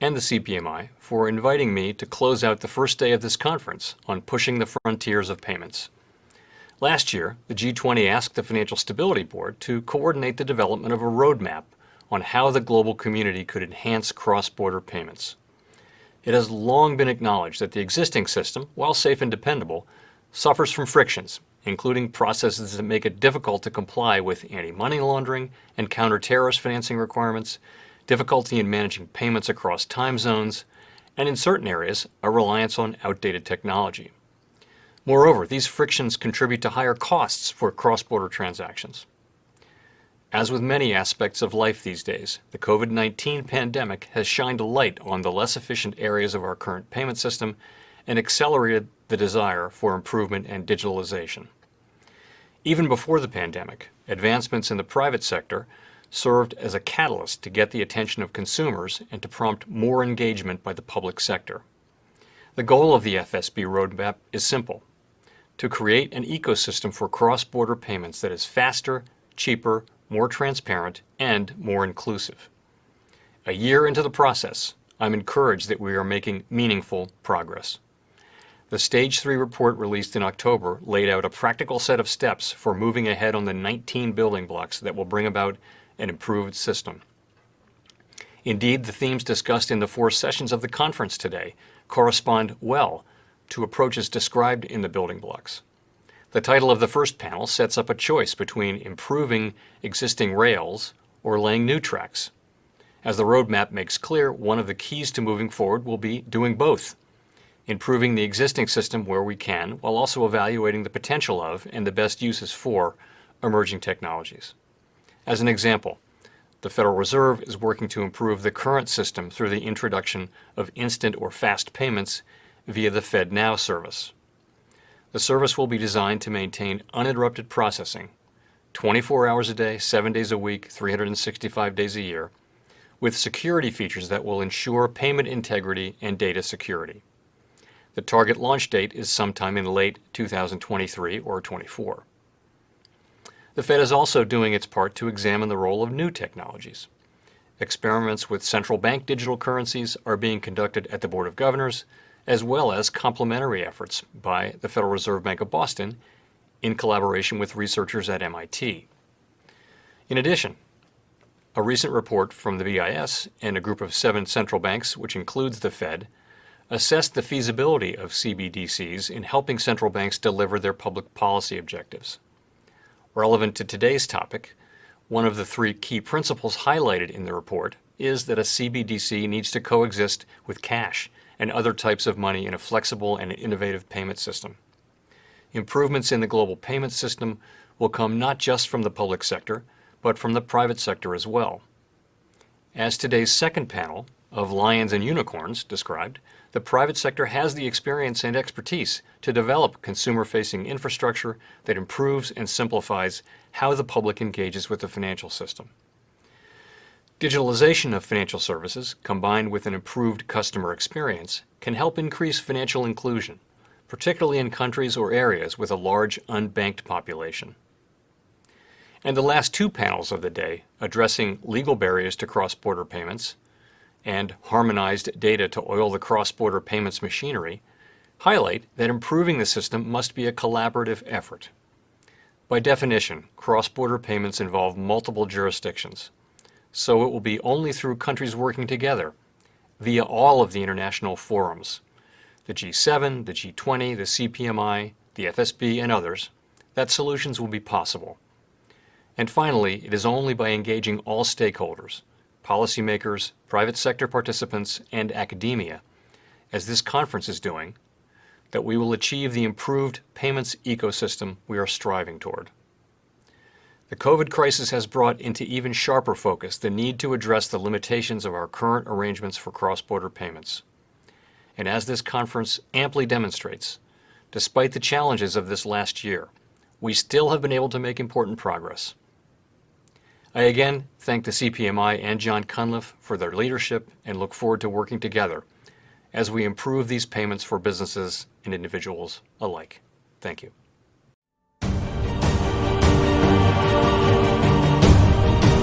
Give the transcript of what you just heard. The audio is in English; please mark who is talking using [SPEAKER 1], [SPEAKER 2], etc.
[SPEAKER 1] and the CPMI for inviting me to close out the first day of this conference on pushing the frontiers of payments. Last year, the G20 asked the Financial Stability Board to coordinate the development of a roadmap on how the global community could enhance cross-border payments. It has long been acknowledged that the existing system, while safe and dependable, suffers from frictions, including processes that make it difficult to comply with anti-money laundering and counter-terrorist financing requirements, difficulty in managing payments across time zones, and in certain areas, a reliance on outdated technology. Moreover, these frictions contribute to higher costs for cross-border transactions. As with many aspects of life these days, the COVID-19 pandemic has shined a light on the less efficient areas of our current payment system and accelerated the desire for improvement and digitalization. Even before the pandemic, advancements in the private sector served as a catalyst to get the attention of consumers and to prompt more engagement by the public sector. The goal of the FSB roadmap is simple: to create an ecosystem for cross-border payments that is faster, cheaper, more transparent, and more inclusive. A year into the process, I'm encouraged that we are making meaningful progress. The Stage 3 report released in October laid out a practical set of steps for moving ahead on the 19 building blocks that will bring about an improved system. Indeed, the themes discussed in the 4 sessions of the conference today correspond well to approaches described in the building blocks. The title of the first panel sets up a choice between improving existing rails or laying new tracks. As the roadmap makes clear, one of the keys to moving forward will be doing both, improving the existing system where we can, while also evaluating the potential of and the best uses for emerging technologies. As an example, the Federal Reserve is working to improve the current system through the introduction of instant or fast payments via the FedNow service. The service will be designed to maintain uninterrupted processing, 24 hours a day, 7 days a week, 365 days a year, with security features that will ensure payment integrity and data security. The target launch date is sometime in late 2023 or 24. The Fed is also doing its part to examine the role of new technologies. Experiments with central bank digital currencies are being conducted at the Board of Governors, as well as complementary efforts by the Federal Reserve Bank of Boston in collaboration with researchers at MIT. In addition, a recent report from the BIS and a group of 7 central banks, which includes the Fed, assessed the feasibility of CBDCs in helping central banks deliver their public policy objectives. Relevant to today's topic, one of the 3 key principles highlighted in the report is that a CBDC needs to coexist with cash and other types of money in a flexible and innovative payment system. Improvements in the global payment system will come not just from the public sector, but from the private sector as well. As today's second panel of Lions and Unicorns described, the private sector has the experience and expertise to develop consumer-facing infrastructure that improves and simplifies how the public engages with the financial system. Digitalization of financial services, combined with an improved customer experience, can help increase financial inclusion, particularly in countries or areas with a large unbanked population. And the last 2 panels of the day, addressing legal barriers to cross-border payments and harmonized data to oil the cross-border payments machinery, highlight that improving the system must be a collaborative effort. By definition, cross-border payments involve multiple jurisdictions, so it will be only through countries working together, via all of the international forums, the G7, the G20, the CPMI, the FSB, and others, that solutions will be possible. And finally, it is only by engaging all stakeholders, policymakers, private sector participants, and academia, as this conference is doing, that we will achieve the improved payments ecosystem we are striving toward. The COVID crisis has brought into even sharper focus the need to address the limitations of our current arrangements for cross-border payments. And as this conference amply demonstrates, despite the challenges of this last year, we still have been able to make important progress. I again thank the CPMI and John Cunliffe for their leadership and look forward to working together as we improve these payments for businesses and individuals alike. Thank you.